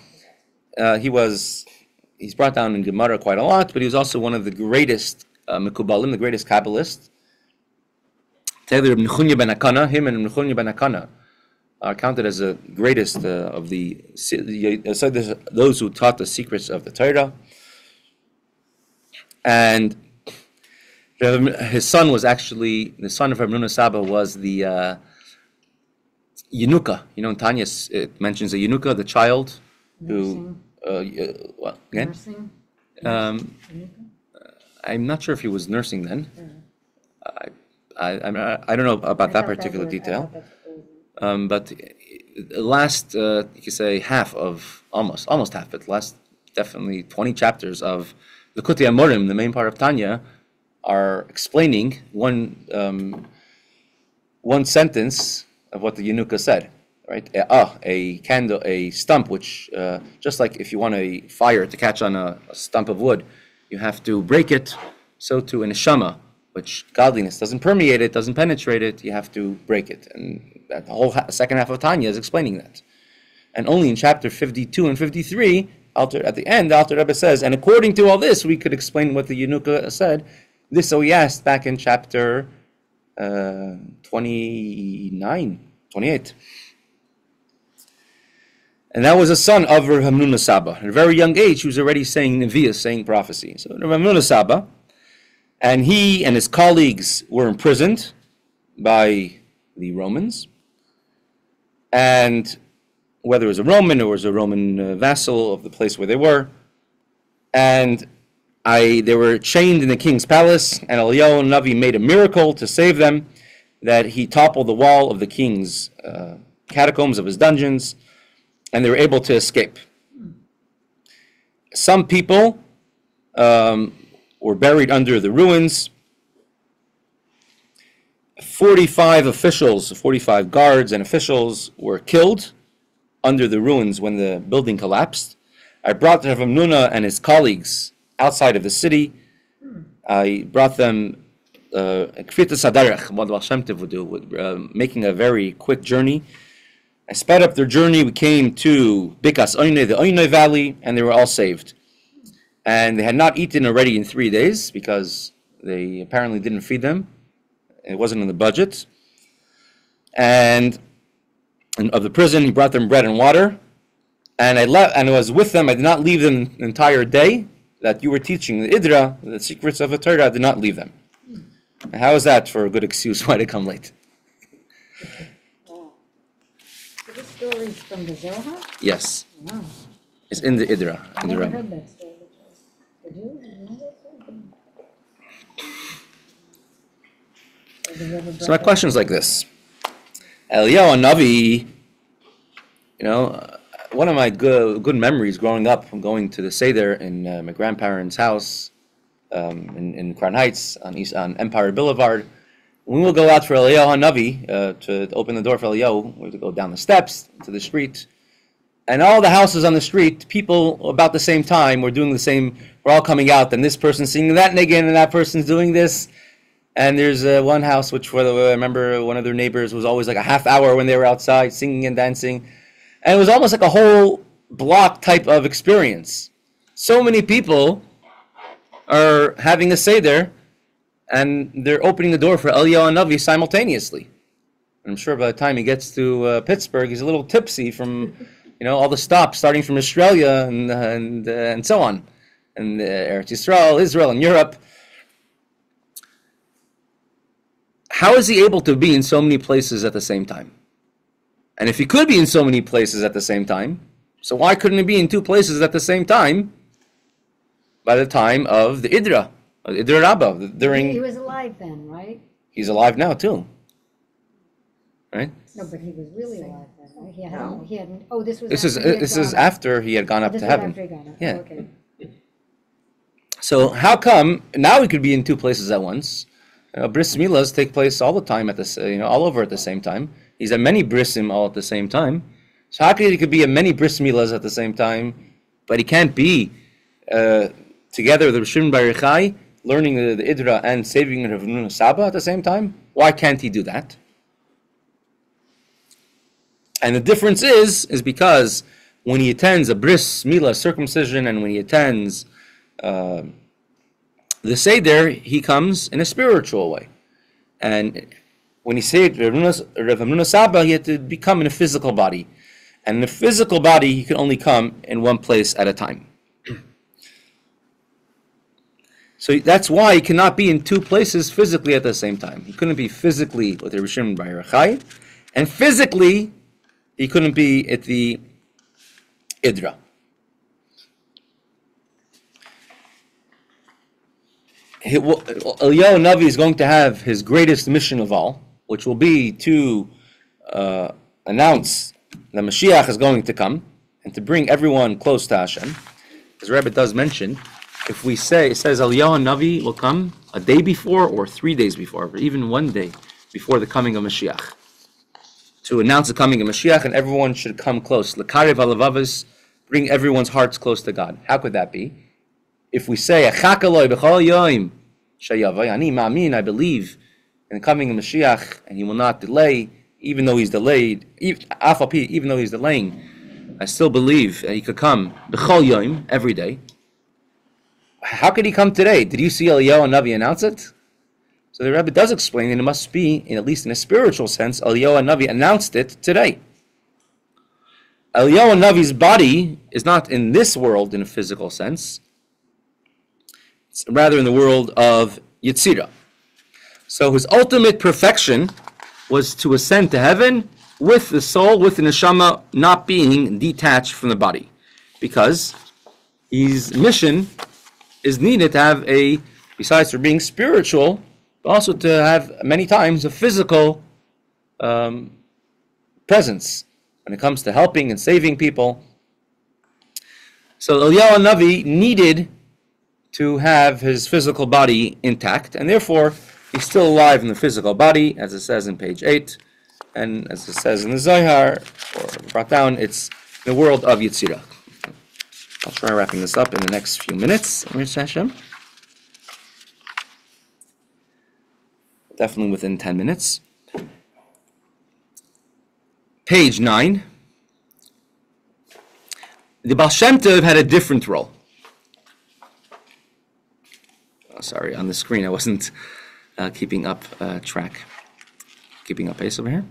he's brought down in Gemara quite a lot, but he was also one of the greatest Mekubalim, the greatest Kabbalists. Him and Nechunya ben Akana are counted as the greatest of those who taught the secrets of the Torah. And his son was actually, the son of Rav Hamnuna Saba was the Yenuka. You know, in Tanya it mentions the Yenuka, the child who, well, again? Nursing? I'm not sure if he was nursing then. I don't know about that particular detail. But the last, you could say half of, almost half, but last definitely 20 chapters of the Likutei Amorim, the main part of Tanya, are explaining one sentence of what the Yenuka said, right? A candle, a stump, which just like if you want a fire to catch on a stump of wood, you have to break it so too a neshama, which godliness doesn't permeate it, doesn't penetrate it, you have to break it. And that the whole second half of Tanya is explaining that. And only in chapter 52 and 53, at the end, the Alter Rebbe says, and according to all this, we could explain what the Yenuka said. This, so he asked back in chapter 28. And that was a son of Rav Hamnuna Saba. At a very young age, he was already saying Nevi'ah, saying prophecy. So Rav Hamnuna Saba, and he and his colleagues were imprisoned by the Romans. And whether it was a Roman or was a Roman vassal of the place where they were, and they were chained in the king's palace, and Eliyahu Hanavi made a miracle to save them, that he toppled the wall of the king's catacombs of his dungeons, and they were able to escape. Some people were buried under the ruins. 45 guards and officials were killed under the ruins when the building collapsed. I brought Rav Hamnuna and his colleagues outside of the city. I brought them what Shem would do, making a very quick journey. I sped up their journey. We came to Bikas Oine, the Oine Valley, and they were all saved. And they had not eaten already in 3 days because they apparently didn't feed them. It wasn't in the budget. And of the prison, he brought them bread and water. And I was with them. I did not leave them the entire day that you were teaching the Idra, the secrets of the Torah. I did not leave them. And how is that for a good excuse why to come late? Wow. So this story is from the Zohar? Yes. Wow. It's in the Idra. I never heard that story before. Did you? Did you know that story? So my question is like this. Eliyahu Hanavi, one of my good memories growing up from going to the Seder in my grandparents' house in Crown Heights on Empire Boulevard. When we will go out for Eliyahu Hanavi to open the door for Eliyahu, we have to go down the steps to the street. And all the houses on the street, people about the same time were doing the same. We're all coming out, and this person's singing that niggin, and that person's doing this. And there's one house which I remember one of their neighbors was always like a half hour when they were outside singing and dancing. And it was almost like a whole block type of experience. So many people are having a Seder, and they're opening the door for Eliyahu Hanavi simultaneously. I'm sure by the time he gets to Pittsburgh, he's a little tipsy from all the stops, starting from Australia and so on. And Eretz Israel, and Europe. How is he able to be in so many places at the same time? And if he could be in so many places at the same time, so why couldn't he be in 2 places at the same time by the time of the Idra Rabbah? He was alive then, right? He's alive now too. Right? No, but he was really alive then, right? This is after he had gone up to heaven. Yeah. Oh, okay. So how come now he could be in 2 places at once? Bris Milas take place all the time all over at the same time. He's at many brisim all at the same time. So how could he be at many bris milas at the same time, but he can't be together with the Shimon Bar Yochai, learning the Idra and saving Rav Hamnuna Saba at the same time? Why can't he do that? And the difference is because when he attends a bris milah circumcision and when he attends the Seder, he comes in a spiritual way. And when he said Rav Hamnuna Saba, he had to become in a physical body. And in the physical body, he could only come in one place at a time. So that's why he cannot be in 2 places physically at the same time. He couldn't be physically with the Shimon Bar Yochai, and physically, he couldn't be at the Idra. Eliyahu Hanavi is going to have his greatest mission of all, which will be to announce the Mashiach is going to come and to bring everyone close to Hashem. As Rebbe does mention, if we say, it says Eliyahu Hanavi will come a day before or 3 days before, or even 1 day before the coming of Mashiach, to announce the coming of Mashiach, and everyone should come close. L'karev halavavos, bring everyone's hearts close to God. How could that be? If we say, Achakaloi b'chol yoim, Sheyavai, ani ma'amin, I believe in the coming of Mashiach, and he will not delay, even though he's delayed, even though he's delaying. I still believe that he could come b'chol yom, every day. How could he come today? Did you see Eliyahu Hanavi announce it? So the Rebbe does explain that it must be, at least in a spiritual sense, Eliyahu Hanavi announced it today. Eliyahu Hanavi's body is not in this world in a physical sense. It's rather in the world of Yetzirah. So his ultimate perfection was to ascend to heaven with the soul, with the neshama not being detached from the body. Because his mission is needed to have besides for being spiritual, but also to have many times a physical presence when it comes to helping and saving people. So Eliyahu Hanavi needed to have his physical body intact, and therefore he's still alive in the physical body, as it says in page 8, and as it says in the Zohar, or brought down, it's the world of Yetzirah. I'll try wrapping this up in the next few minutes. Hashem. Definitely within 10 minutes. Page 9. The Baal Shem Tov had a different role. Oh, sorry, on the screen I wasn't keeping up track. Keeping up pace over here.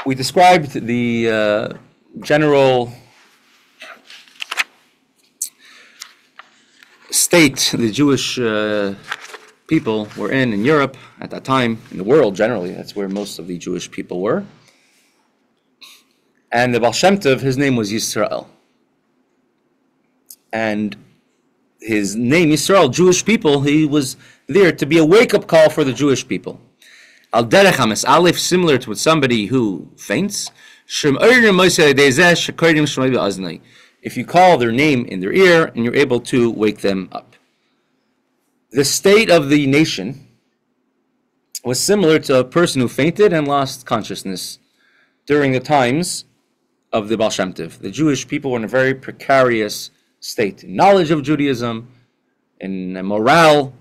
We described the general state the Jewish people were in Europe at that time, in the world generally. That's where most of the Jewish people were. And the Baal Shem Tov, his name was Yisrael. And his name, Yisrael, Jewish people, he was there to be a wake-up call for the Jewish people. Al derech hamas aleph, similar to somebody who faints. If you call their name in their ear, and you're able to wake them up. The state of the nation was similar to a person who fainted and lost consciousness during the times of the Baal Shem Tov. The Jewish people were in a very precarious state. In knowledge of Judaism, in morale.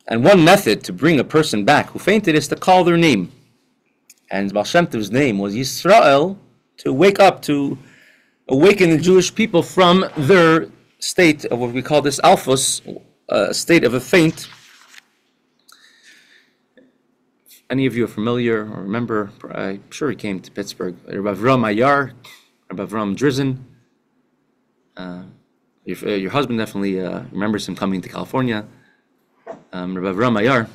And one method to bring a person back who fainted is to call their name. And Baal Shem Tov's name was Yisrael, to wake up, to awaken the Jewish people from their state of what we call this alphos, state of a faint. Any of you are familiar or remember, I'm sure he came to Pittsburgh, Rabbi Ayar, Rabbi Drizzen. Your husband definitely remembers him coming to California. Rabbi Ayar.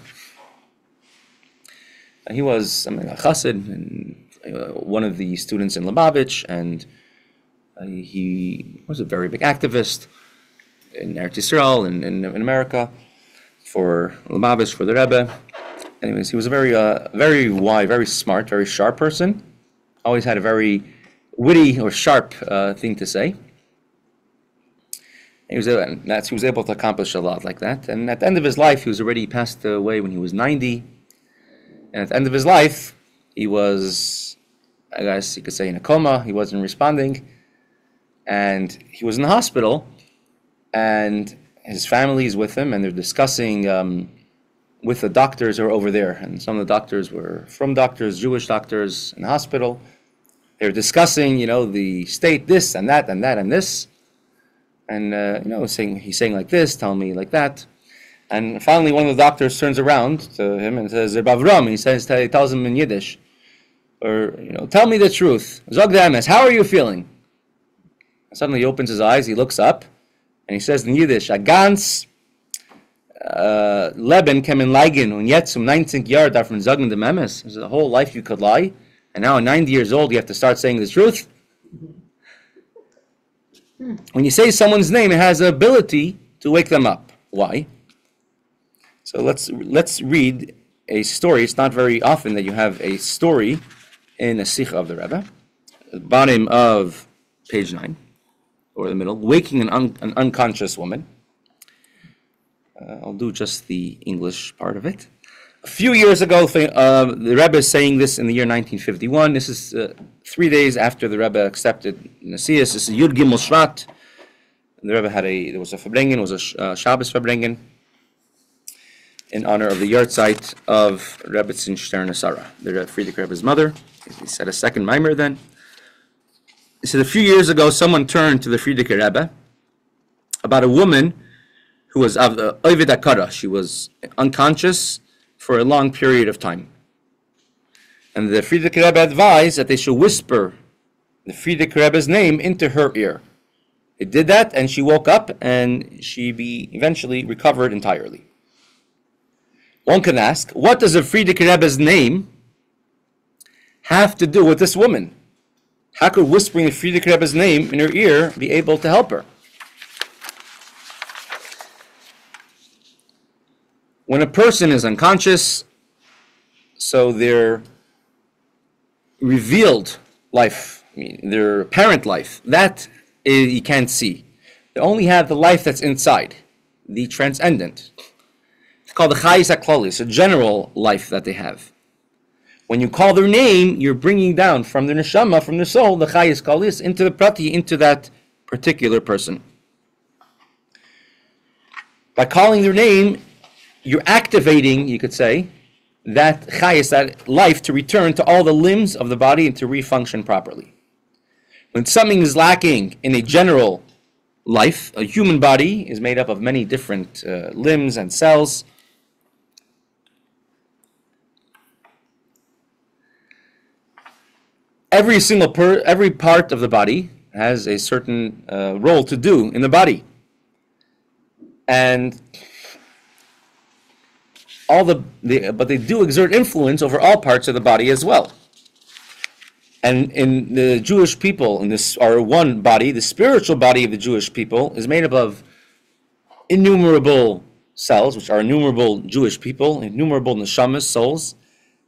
He was a chassid, and one of the students in Lubavitch, and he was a very big activist in Eretz Yisrael and in America for Lubavitch, for the Rebbe. Anyways, he was a very wise, very smart, very sharp person. Always had a very witty or sharp thing to say. He was able to accomplish a lot like that. And at the end of his life, he was already passed away when he was 90. And at the end of his life, he was, I guess you could say, in a coma. He wasn't responding. And he was in the hospital. And his family is with him. And they're discussing with the doctors who are over there. And some of the doctors were from doctors, Jewish doctors in the hospital. They're discussing, the state, this and that and that and this. And, he's saying like this, telling me like that. And finally, one of the doctors turns around to him and says, Bavram, he tells him in Yiddish, or, tell me the truth. Zog the emes, how are you feeling? And suddenly he opens his eyes, he looks up, and he says in Yiddish, a ganz Leben kemen leigen, und jetzt 19 Jahre darf man sagen dem emes. There's a whole life you could lie, and now at 90 years old you have to start saying the truth. When you say someone's name, it has the ability to wake them up. Why? So let's read a story. It's not very often that you have a story in a sikha of the Rebbe. At the bottom of page 9, or the middle, waking an unconscious woman. I'll do just the English part of it. A few years ago, the Rebbe is saying this in the year 1951. This is 3 days after the Rebbe accepted Nasias. This is Yud Gimel Shvat. The Rebbe there was a Farbrengen, was a Shabbos Farbrengen, in honor of the yahrzeit of Rebbe Tzvi, the Friedrich Rebbe's mother. He said a second mimer then. He said a few years ago, someone turned to the Friedrich Rebbe about a woman who was of the Ovid Akara. She was unconscious for a long period of time. And the Friedrich Rebbe advised that they should whisper the Friedrich Rebbe's name into her ear. They did that, and she woke up, and she eventually recovered entirely. One can ask, what does the Friedrich Rebbe's name have to do with this woman? How could whispering the Friedrich Rebbe's name in her ear be able to help her? When a person is unconscious, so their revealed life, their apparent life, that you can't see. They only have the life that's inside, the transcendent. It's called the Chayis HaKlalis, a general life that they have. When you call their name, you're bringing down from the neshama, from the soul, the Chayis HaKlalis, into the prati, into that particular person. By calling their name, you're activating, you could say, that Chayis, that life, to return to all the limbs of the body and to refunction properly. When something is lacking in a general life, a human body is made up of many different limbs and cells. Every part of the body has a certain role to do in the body, and but they do exert influence over all parts of the body as well. And in the Jewish people, in this our one body, the spiritual body of the Jewish people is made up of innumerable cells, which are innumerable Jewish people, innumerable neshamas, souls,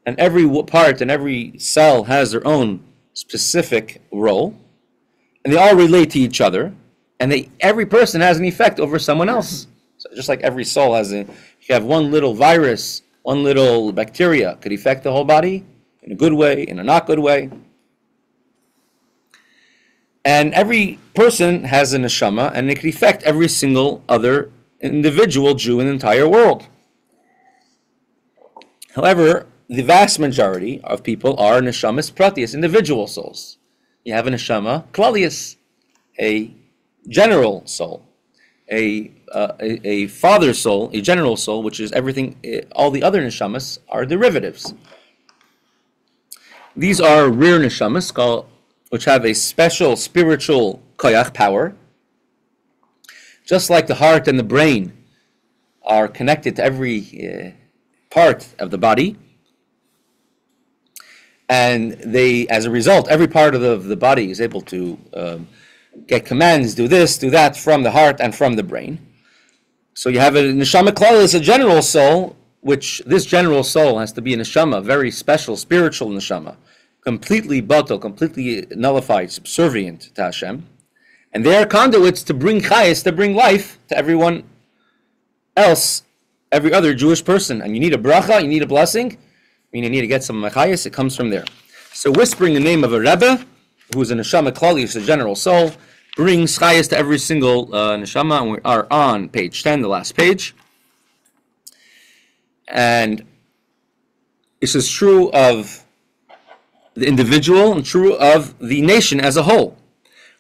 and every part and every cell has their own specific role, and they all relate to each other, and every person has an effect over someone else. So just like every soul has if you have one little virus, one little bacteria could affect the whole body in a good way, in a not good way. And every person has a neshama, and it could affect every single other individual Jew in the entire world. However, the vast majority of people are neshamas pratius, individual souls. You have a neshama klalius, a general soul, a father soul, a general soul, which is everything. All the other neshamas are derivatives. These are rear neshamas, which have a special spiritual koyach power. Just like the heart and the brain are connected to every part of the body, and as a result, every part of the body is able to get commands, do this, do that, from the heart and from the brain. So you have a neshama klal is a general soul, which this general soul has to be a neshama, very special spiritual neshama, completely batal, completely nullified, subservient to Hashem. And they are conduits to bring chayis, to bring life to everyone else, every other Jewish person. And you need a bracha, you need a blessing, you need to get some chayis, it comes from there. So whispering the name of a Rebbe, who is a neshama klali, is a general soul, brings chayis to every single neshama, and we are on page 10, the last page. And this is true of the individual and true of the nation as a whole.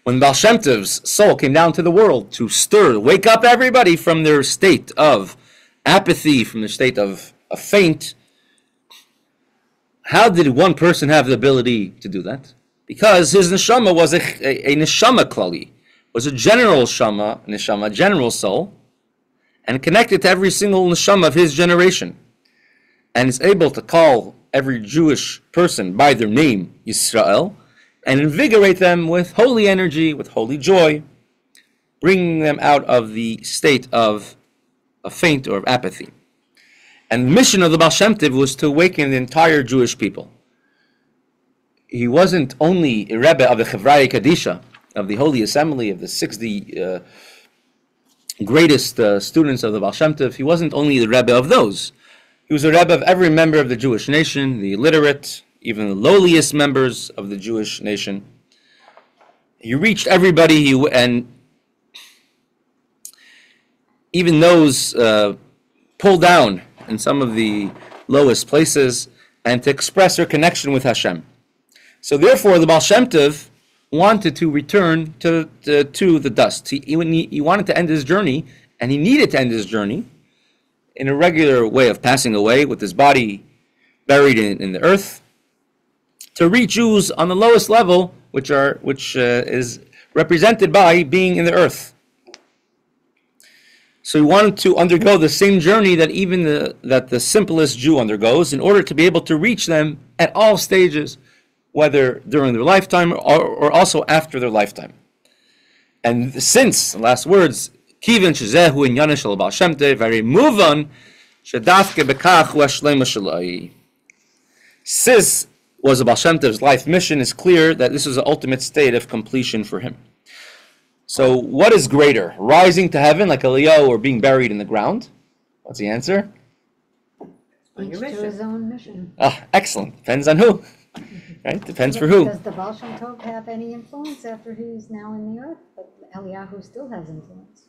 When Baal Shem Tov's soul came down to the world to wake up everybody from their state of apathy, from their state of faint, how did one person have the ability to do that? Because his neshama was a neshama klali, was a general neshama, general soul, and connected to every single neshama of his generation, and is able to call every Jewish person by their name, Yisrael, and invigorate them with holy energy, with holy joy, bringing them out of the state of a faint or of apathy. And the mission of the Baal Shem Tov was to awaken the entire Jewish people. He wasn't only a Rebbe of the Chevraya Kadisha, of the Holy Assembly, of the 60 greatest students of the Baal Shem Tov. He wasn't only the Rebbe of those. He was a Rebbe of every member of the Jewish nation, the illiterate, even the lowliest members of the Jewish nation. He reached everybody, and even those pull down in some of the lowest places and to express their connection with Hashem. So therefore, the Baal Shem Tov wanted to return to the dust. He wanted to end his journey, and he needed to end his journey in a regular way of passing away with his body buried in the earth, to reach Jews on the lowest level, which is represented by being in the earth. So he wanted to undergo the same journey that even the simplest Jew undergoes in order to be able to reach them at all stages, whether during their lifetime or also after their lifetime. And since, last words, Kivin shezehu inyan shel Baal Shem Tov, very muvan shedafke bekach hu hashleima sheloi. Since was the Baal Shem Tov's life mission, is clear that this is the ultimate state of completion for him. So what is greater, rising to heaven like Eliyahu or being buried in the ground? What's the answer? Each to his own mission. Excellent. Depends on who. Right? Depends for who. Does the Baal Shem Tov have any influence after he's now in the earth? But Eliyahu still has influence.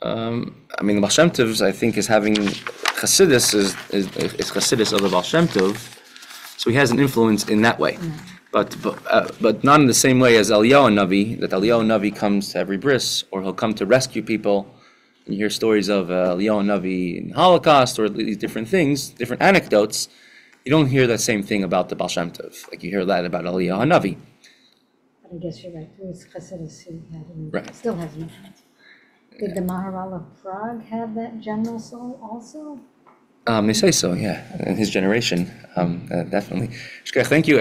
The Baal Shem Tov, I think, is having Chassidus is Chassidus of the Baal Shem Tov, so he has an influence in that way. But not in the same way as Eliyahu Hanavi, that Eliyahu Hanavi comes to every bris, or he'll come to rescue people. And you hear stories of Eliyahu Hanavi in the Holocaust, or these different things, different anecdotes. You don't hear that same thing about the Baal Shem Tov, like you hear that about Eliyahu Hanavi. But I guess you're right, it was Chassidus who had an Right. still has an influence. Did the Maharal of Prague have that general soul also? They say so, yeah, in his generation, definitely. Shkach, thank you.